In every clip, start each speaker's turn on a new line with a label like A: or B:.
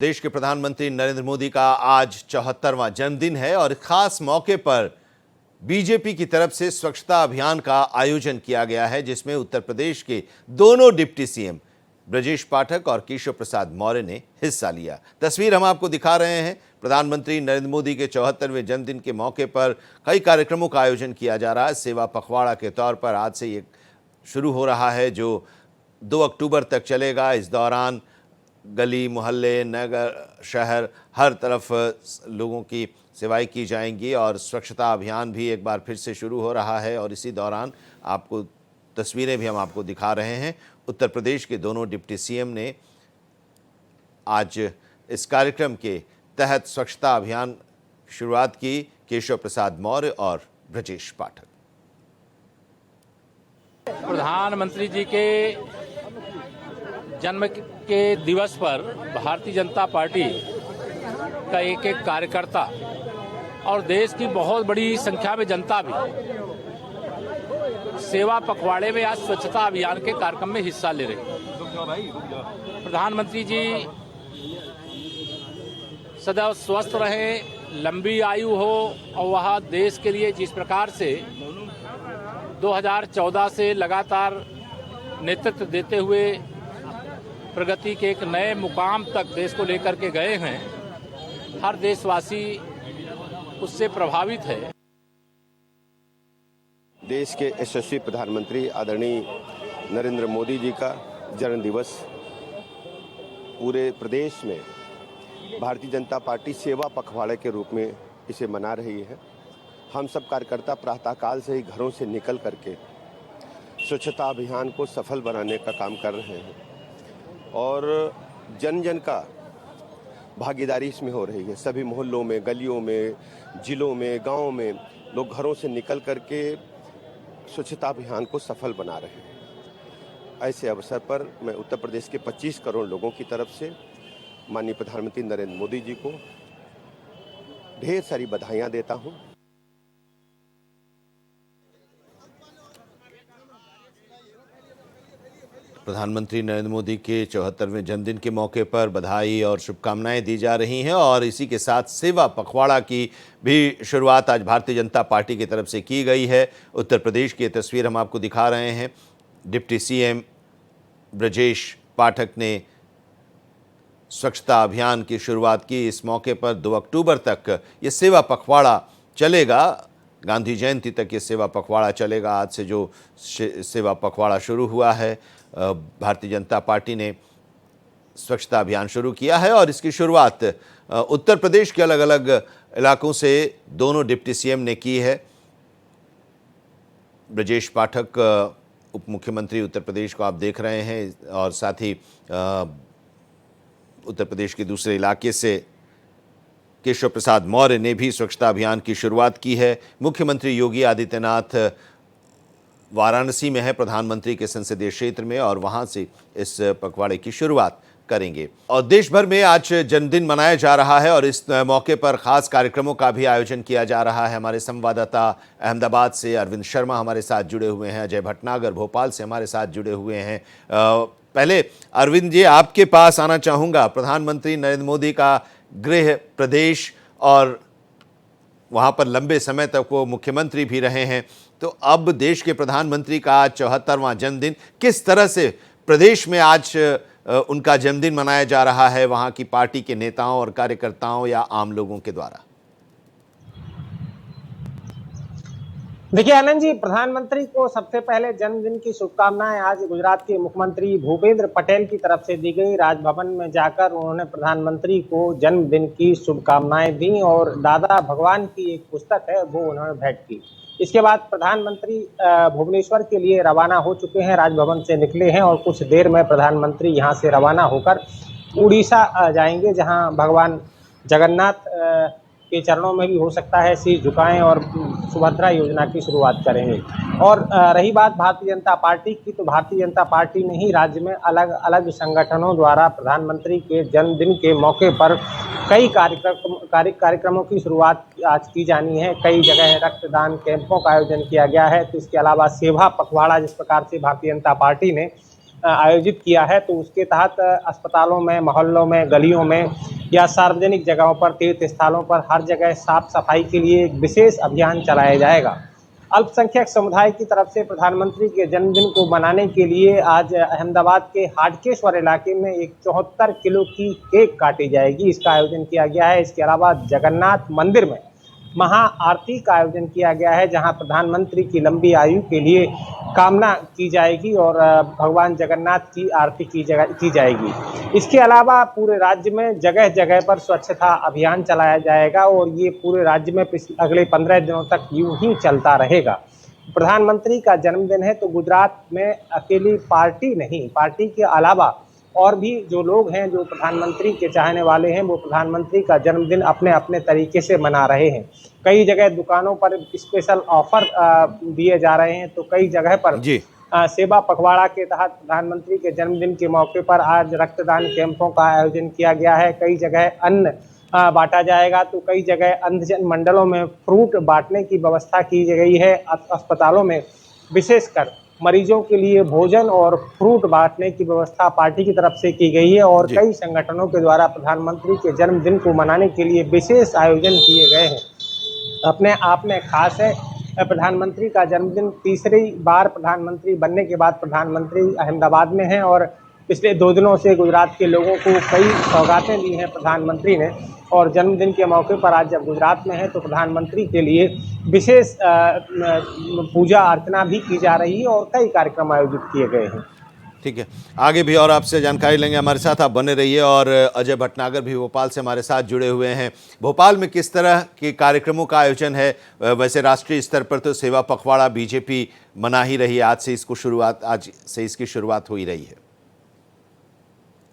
A: देश के प्रधानमंत्री नरेंद्र मोदी का आज 74वां जन्मदिन है और खास मौके पर बीजेपी की तरफ से स्वच्छता अभियान का आयोजन किया गया है, जिसमें उत्तर प्रदेश के दोनों डिप्टी सीएम ब्रजेश पाठक और केशव प्रसाद मौर्य ने हिस्सा लिया। तस्वीर हम आपको दिखा रहे हैं। प्रधानमंत्री नरेंद्र मोदी के 74वें जन्मदिन के मौके पर कई कार्यक्रमों का आयोजन किया जा रहा है। सेवा पखवाड़ा के तौर पर आज से ये शुरू हो रहा है, जो 2 अक्टूबर तक चलेगा। इस दौरान गली मोहल्ले, नगर, शहर, हर तरफ लोगों की सेवाएं की जाएंगी और स्वच्छता अभियान भी एक बार फिर से शुरू हो रहा है। और इसी दौरान आपको तस्वीरें भी हम आपको दिखा रहे हैं। उत्तर प्रदेश के दोनों डिप्टी सीएम ने आज इस कार्यक्रम के तहत स्वच्छता अभियान शुरुआत की। केशव प्रसाद मौर्य और ब्रजेश पाठक।
B: प्रधानमंत्री जी के जन्म के दिवस पर भारतीय जनता पार्टी का एक एक कार्यकर्ता और देश की बहुत बड़ी संख्या में जनता भी सेवा पखवाड़े में आज स्वच्छता अभियान के कार्यक्रम में हिस्सा ले रहे हैं। प्रधानमंत्री जी सदैव स्वस्थ रहें, लंबी आयु हो और वह देश के लिए जिस प्रकार से 2014 से लगातार नेतृत्व देते हुए प्रगति के एक नए मुकाम तक देश को लेकर के गए हैं, हर देशवासी उससे प्रभावित है।
C: देश के यशस्वी प्रधानमंत्री आदरणीय नरेंद्र मोदी जी का जन्म दिवस पूरे प्रदेश में भारतीय जनता पार्टी सेवा पखवाड़े के रूप में इसे मना रही है। हम सब कार्यकर्ता प्रातःकाल से ही घरों से निकल करके स्वच्छता अभियान को सफल बनाने का काम कर रहे हैं और जन जन का भागीदारी इसमें हो रही है। सभी मोहल्लों में, गलियों में, जिलों में, गांवों में लोग घरों से निकल करके स्वच्छता अभियान को सफल बना रहे हैं। ऐसे अवसर पर मैं उत्तर प्रदेश के 25 करोड़ लोगों की तरफ से माननीय प्रधानमंत्री नरेंद्र मोदी जी को ढेर सारी बधाइयां देता हूं।
A: प्रधानमंत्री नरेंद्र मोदी के 74वें जन्मदिन के मौके पर बधाई और शुभकामनाएं दी जा रही हैं और इसी के साथ सेवा पखवाड़ा की भी शुरुआत आज भारतीय जनता पार्टी की तरफ से की गई है। उत्तर प्रदेश की तस्वीर हम आपको दिखा रहे हैं। डिप्टी सीएम ब्रजेश पाठक ने स्वच्छता अभियान की शुरुआत की। इस मौके पर 2 अक्टूबर तक ये सेवा पखवाड़ा चलेगा। गांधी जयंती तक ये सेवा पखवाड़ा चलेगा। आज से जो सेवा पखवाड़ा शुरू हुआ है, भारतीय जनता पार्टी ने स्वच्छता अभियान शुरू किया है और इसकी शुरुआत उत्तर प्रदेश के अलग अलग इलाकों से दोनों डिप्टी सीएम ने की है। ब्रजेश पाठक उप मुख्यमंत्री उत्तर प्रदेश को आप देख रहे हैं और साथ ही उत्तर प्रदेश के दूसरे इलाके से केशव प्रसाद मौर्य ने भी स्वच्छता अभियान की शुरुआत की है। मुख्यमंत्री योगी आदित्यनाथ वाराणसी में है, प्रधानमंत्री के संसदीय क्षेत्र में, और वहां से इस पखवाड़े की शुरुआत करेंगे। और देश भर में आज जन्मदिन मनाया जा रहा है और इस मौके पर खास कार्यक्रमों का भी आयोजन किया जा रहा है। हमारे संवाददाता अहमदाबाद से अरविंद शर्मा हमारे साथ जुड़े हुए हैं, अजय भटनागर भोपाल से हमारे साथ जुड़े हुए हैं। पहले अरविंद जी, आपके पास आना चाहूँगा। प्रधानमंत्री नरेंद्र मोदी का गृह प्रदेश और वहाँ पर लंबे समय तक वो मुख्यमंत्री भी रहे हैं, तो अब देश के प्रधानमंत्री का आज 74वां जन्मदिन, किस तरह से प्रदेश में आज उनका जन्मदिन मनाया जा रहा है, वहाँ की पार्टी के नेताओं और कार्यकर्ताओं या आम लोगों के द्वारा?
D: देखिए आनंद जी, प्रधानमंत्री को सबसे पहले जन्मदिन की शुभकामनाएं आज गुजरात के मुख्यमंत्री भूपेंद्र पटेल की तरफ से दी गई। राजभवन में जाकर उन्होंने प्रधानमंत्री को जन्मदिन की शुभकामनाएं दी और दादा भगवान की एक पुस्तक है वो उन्होंने भेंट की। इसके बाद प्रधानमंत्री भुवनेश्वर के लिए रवाना हो चुके हैं, राजभवन से निकले हैं और कुछ देर में प्रधानमंत्री यहां से रवाना होकर उड़ीसा जाएंगे, जहां भगवान जगन्नाथ के चरणों में भी हो सकता है शीश झुकाएं और सुभद्रा योजना की शुरुआत करेंगे। और रही बात भारतीय जनता पार्टी की, तो भारतीय जनता पार्टी ने ही राज्य में अलग अलग संगठनों द्वारा प्रधानमंत्री के जन्मदिन के मौके पर कई कार्यक्रमों की शुरुआत आज की जानी है। कई जगह रक्तदान कैंपों का आयोजन किया गया है। तो इसके अलावा सेवा पखवाड़ा जिस प्रकार से भारतीय जनता पार्टी ने आयोजित किया है, तो उसके तहत अस्पतालों में, मोहल्लों में, गलियों में या सार्वजनिक जगहों पर, तीर्थ स्थलों पर हर जगह साफ सफाई के लिए एक विशेष अभियान चलाया जाएगा। अल्पसंख्यक समुदाय की तरफ से प्रधानमंत्री के जन्मदिन को मनाने के लिए आज अहमदाबाद के हाटकेश्वर इलाके में एक 74 किलो की केक काटी जाएगी, इसका आयोजन किया गया है। इसके अलावा जगन्नाथ मंदिर में महा आरती का आयोजन किया गया है, जहां प्रधानमंत्री की लंबी आयु के लिए कामना की जाएगी और भगवान जगन्नाथ की आरती की जाएगी। इसके अलावा पूरे राज्य में जगह जगह पर स्वच्छता अभियान चलाया जाएगा और ये पूरे राज्य में अगले 15 दिनों तक यूं ही चलता रहेगा। प्रधानमंत्री का जन्मदिन है, तो गुजरात में अकेली पार्टी नहीं, पार्टी के अलावा और भी जो लोग हैं, जो प्रधानमंत्री के चाहने वाले हैं, वो प्रधानमंत्री का जन्मदिन अपने अपने तरीके से मना रहे हैं। कई जगह दुकानों पर स्पेशल ऑफर दिए जा रहे हैं, तो कई जगह पर
A: जी।
D: सेवा पखवाड़ा के तहत प्रधानमंत्री के जन्मदिन के मौके पर आज रक्तदान कैंपों का आयोजन किया गया है। कई जगह अन्न बांटा जाएगा, तो कई जगह अंधजन मंडलों में फ्रूट बांटने की व्यवस्था की गई है। अस्पतालों में विशेषकर मरीजों के लिए भोजन और फ्रूट बांटने की व्यवस्था पार्टी की तरफ से की गई है और कई संगठनों के द्वारा प्रधानमंत्री के जन्मदिन को मनाने के लिए विशेष आयोजन किए गए हैं। अपने आप में खास है, प्रधानमंत्री का जन्मदिन तीसरी बार प्रधानमंत्री बनने के बाद प्रधानमंत्री अहमदाबाद में हैं और पिछले 2 दिनों से गुजरात के लोगों को कई सौगातें दी हैं प्रधानमंत्री ने, और जन्मदिन के मौके पर आज जब गुजरात में है तो प्रधानमंत्री के लिए विशेष पूजा अर्चना भी की जा रही है और कई कार्यक्रम आयोजित किए गए हैं।
A: ठीक है, आगे भी और आपसे जानकारी लेंगे, हमारे साथ आप बने रहिए। और अजय भटनागर भी भोपाल से हमारे साथ जुड़े हुए हैं। भोपाल में किस तरह के कार्यक्रमों का आयोजन है? वैसे राष्ट्रीय स्तर पर तो सेवा पखवाड़ा बीजेपी मना ही रही है, आज से इसकी शुरुआत हो ही रही है।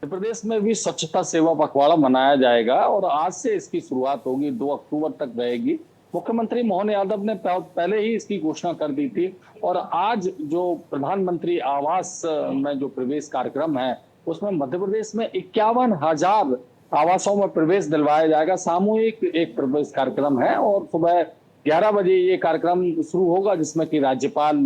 E: मध्य प्रदेश में भी स्वच्छता सेवा पखवाड़ा मनाया जाएगा और आज से इसकी शुरुआत होगी, 2 अक्टूबर तक रहेगी। मुख्यमंत्री मोहन यादव ने पहले ही इसकी घोषणा कर दी थी और आज जो प्रधानमंत्री आवास में जो प्रवेश कार्यक्रम है, उसमें मध्य प्रदेश में 51,000 आवासों में प्रवेश दिलवाया जाएगा। सामूहिक एक प्रवेश कार्यक्रम है और सुबह 11 बजे ये कार्यक्रम शुरू होगा, जिसमें कि राज्यपाल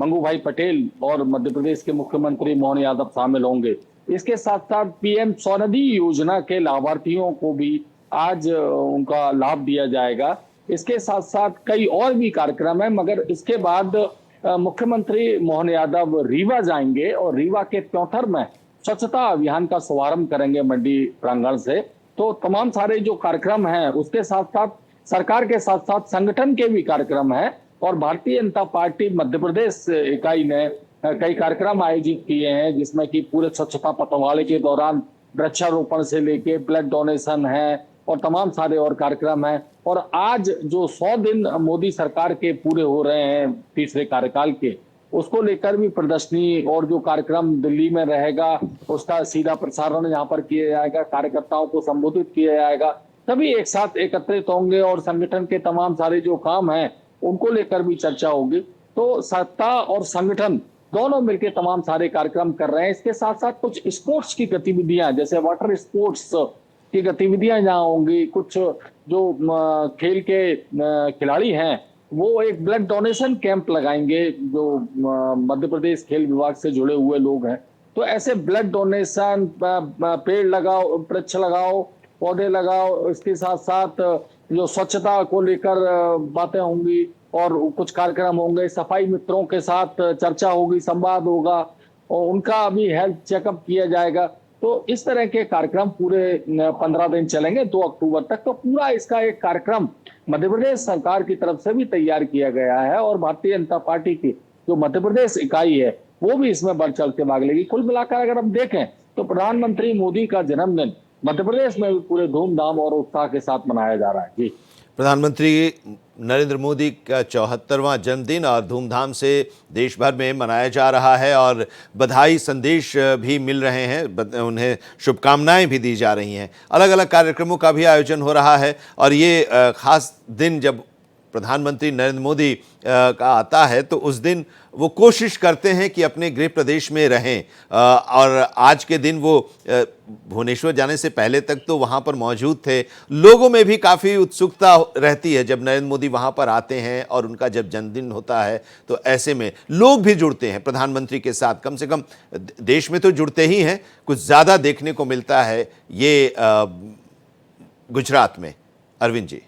E: मंगू भाई पटेल और मध्य प्रदेश के मुख्यमंत्री मोहन यादव शामिल होंगे। इसके साथ साथ पीएम स्वनिधि योजना के लाभार्थियों को भी आज उनका लाभ दिया जाएगा। इसके साथ साथ कई और भी कार्यक्रम है, मगर इसके बाद मुख्यमंत्री मोहन यादव रीवा जाएंगे और रीवा के त्योंथर में स्वच्छता अभियान का शुभारंभ करेंगे मंडी प्रांगण से। तो तमाम सारे जो कार्यक्रम हैं, उसके साथ साथ सरकार के साथ साथ संगठन के भी कार्यक्रम हैं और भारतीय जनता पार्टी मध्य प्रदेश इकाई ने कई कार्यक्रम आयोजित किए हैं, जिसमें कि पूरे स्वच्छता पखवाड़े के दौरान वृक्षारोपण से लेके ब्लड डोनेशन है और तमाम सारे और कार्यक्रम हैं। और आज जो 100 दिन मोदी सरकार के पूरे हो रहे हैं तीसरे कार्यकाल के, उसको लेकर भी प्रदर्शनी और जो कार्यक्रम दिल्ली में रहेगा, उसका सीधा प्रसारण यहाँ पर किया जाएगा, कार्यकर्ताओं को संबोधित किया जाएगा। सभी एक साथ एकत्रित होंगे और संगठन के तमाम सारे जो काम हैं उनको लेकर भी चर्चा होगी। तो सत्ता और संगठन दोनों मिलकर तमाम सारे कार्यक्रम कर रहे हैं। इसके साथ साथ कुछ स्पोर्ट्स की गतिविधियां, जैसे वाटर स्पोर्ट्स की गतिविधियां जहाँ होंगी, कुछ जो खेल के खिलाड़ी हैं वो एक ब्लड डोनेशन कैंप लगाएंगे, जो मध्य प्रदेश खेल विभाग से जुड़े हुए लोग हैं। तो ऐसे ब्लड डोनेशन, पेड़ लगाओ, वृक्ष लगाओ, पौधे लगाओ, इसके साथ साथ जो स्वच्छता को लेकर बातें होंगी और कुछ कार्यक्रम होंगे। सफाई मित्रों के साथ चर्चा होगी, संवाद होगा और उनका भी हेल्थ चेकअप किया जाएगा। तो इस तरह के कार्यक्रम पूरे 15 दिन चलेंगे, 2 अक्टूबर तक। तो पूरा इसका एक कार्यक्रम मध्य प्रदेश सरकार की तरफ से भी तैयार किया गया है और भारतीय जनता पार्टी की जो मध्य प्रदेश इकाई है वो भी इसमें बढ़ चढ़ के भाग लेगी। कुल मिलाकर अगर हम देखें तो प्रधानमंत्री मोदी का जन्मदिन मध्य प्रदेश में भी पूरे धूमधाम और उत्साह के साथ मनाया जा रहा है। जी,
A: प्रधानमंत्री नरेंद्र मोदी का 74वां जन्मदिन और धूमधाम से देश भर में मनाया जा रहा है और बधाई संदेश भी मिल रहे हैं, उन्हें शुभकामनाएं भी दी जा रही हैं। अलग अलग कार्यक्रमों का भी आयोजन हो रहा है और ये खास दिन जब प्रधानमंत्री नरेंद्र मोदी का आता है तो उस दिन वो कोशिश करते हैं कि अपने गृह प्रदेश में रहें, और आज के दिन वो भुवनेश्वर जाने से पहले तक तो वहाँ पर मौजूद थे। लोगों में भी काफ़ी उत्सुकता रहती है जब नरेंद्र मोदी वहाँ पर आते हैं, और उनका जब जन्मदिन होता है तो ऐसे में लोग भी जुड़ते हैं प्रधानमंत्री के साथ। कम से कम देश में तो जुड़ते ही हैं, कुछ ज़्यादा देखने को मिलता है ये गुजरात में। अरविंद जी,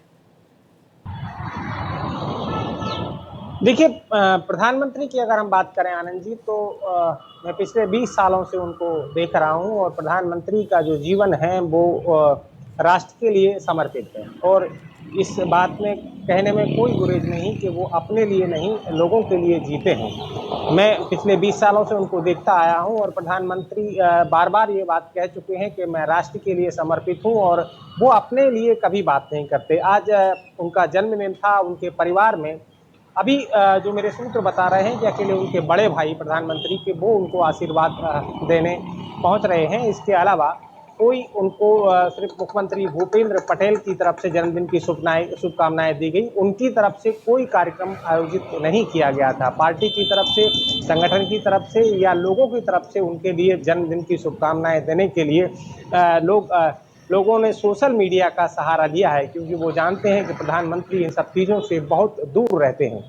D: देखिए, प्रधानमंत्री की अगर हम बात करें आनंद जी, तो मैं पिछले 20 सालों से उनको देख रहा हूं, और प्रधानमंत्री का जो जीवन है वो राष्ट्र के लिए समर्पित है। और इस बात में कहने में कोई गुरेज नहीं कि वो अपने लिए नहीं, लोगों के लिए जीते हैं। मैं पिछले 20 सालों से उनको देखता आया हूं, और प्रधानमंत्री बार बार ये बात कह चुके हैं कि मैं राष्ट्र के लिए समर्पित हूं, और वो अपने लिए कभी बात नहीं करते। आज उनका जन्मदिन था, उनके परिवार में अभी जो मेरे सूत्र बता रहे हैं कि अकेले उनके बड़े भाई प्रधानमंत्री के वो उनको आशीर्वाद देने पहुंच रहे हैं। इसके अलावा कोई उनको सिर्फ मुख्यमंत्री भूपेंद्र पटेल की तरफ से जन्मदिन की शुभकामनाएं दी गई। उनकी तरफ से कोई कार्यक्रम आयोजित नहीं किया गया था। पार्टी की तरफ से, संगठन की तरफ से या लोगों की तरफ से उनके लिए जन्मदिन की शुभकामनाएं देने के लिए लोगों ने सोशल मीडिया का सहारा लिया है, क्योंकि वो जानते हैं कि प्रधानमंत्री इन सब चीज़ों से बहुत दूर रहते हैं।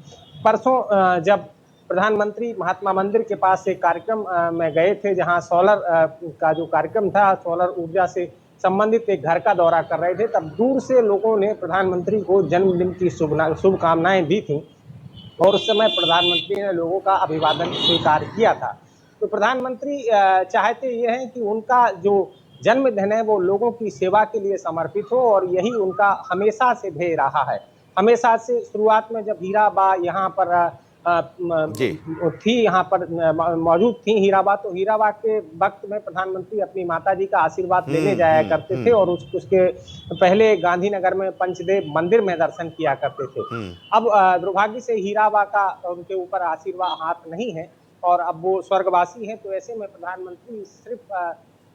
D: परसों जब प्रधानमंत्री महात्मा मंदिर के पास एक कार्यक्रम में गए थे, जहां सोलर का जो कार्यक्रम था, सोलर ऊर्जा से संबंधित एक घर का दौरा कर रहे थे, तब दूर से लोगों ने प्रधानमंत्री को जन्मदिन की शुभकामनाएं दी थी, और उस समय प्रधानमंत्री ने लोगों का अभिवादन स्वीकार किया था। तो प्रधानमंत्री चाहते ये हैं कि उनका जो जन्मदिन है वो लोगों की सेवा के लिए समर्पित हो, और यही उनका हमेशा से ध्येय रहा है। हमेशा से शुरुआत में जब हीराबा यहाँ पर थी, यहाँ पर मौजूद थी हीराबा, तो हीराबा के वक्त में प्रधानमंत्री अपनी माताजी का आशीर्वाद लेने जाया करते थे, और उसके पहले गांधीनगर में पंचदेव मंदिर में दर्शन किया करते थे। अब दुर्भाग्य से हीराबा का उनके ऊपर आशीर्वाद हाथ नहीं है, और अब वो स्वर्गवासी हैं। तो ऐसे में प्रधानमंत्री सिर्फ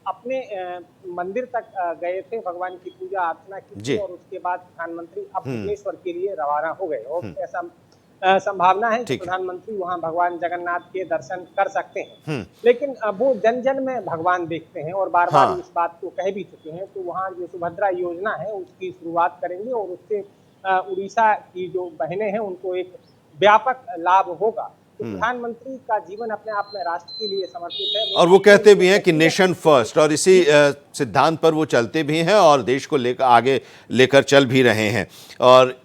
D: अपने मंदिर तक गए थे, भगवान की पूजा अर्चना की थी, और उसके बाद प्रधानमंत्री अब भुवनेश्वर के लिए रवाना हो गए। और ऐसा संभावना है कि प्रधानमंत्री वहां भगवान जगन्नाथ के दर्शन कर सकते हैं। लेकिन वो जन जन में भगवान देखते हैं, और बार बार इस बात को कह भी चुके हैं। तो वहां जो सुभद्रा योजना है उसकी शुरुआत करेंगे, और उससे उड़ीसा की जो बहनें हैं उनको एक व्यापक लाभ होगा। तो प्रधानमंत्री का जीवन अपने आप में राष्ट्र के लिए समर्पित है,
A: और वो कहते भी हैं कि नेशन फर्स्ट, और इसी सिद्धांत पर वो चलते भी हैं और देश को लेकर आगे लेकर चल भी रहे हैं। और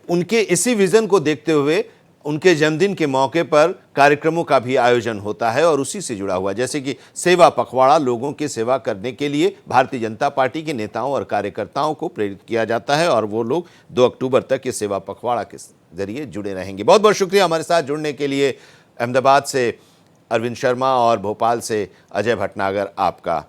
A: उनके इसी विजन को देखते हुए उनके जन्मदिन के मौके पर कार्यक्रमों का भी आयोजन होता है, और उसी से जुड़ा हुआ, जैसे कि सेवा पखवाड़ा, लोगों की सेवा करने के लिए भारतीय जनता पार्टी के नेताओं और कार्यकर्ताओं को प्रेरित किया जाता है, और वो लोग 2 अक्टूबर तक ये सेवा पखवाड़ा के जरिए जुड़े रहेंगे। बहुत बहुत शुक्रिया हमारे साथ जुड़ने के लिए। अहमदाबाद से अरविंद शर्मा और भोपाल से अजय भटनागर आपका।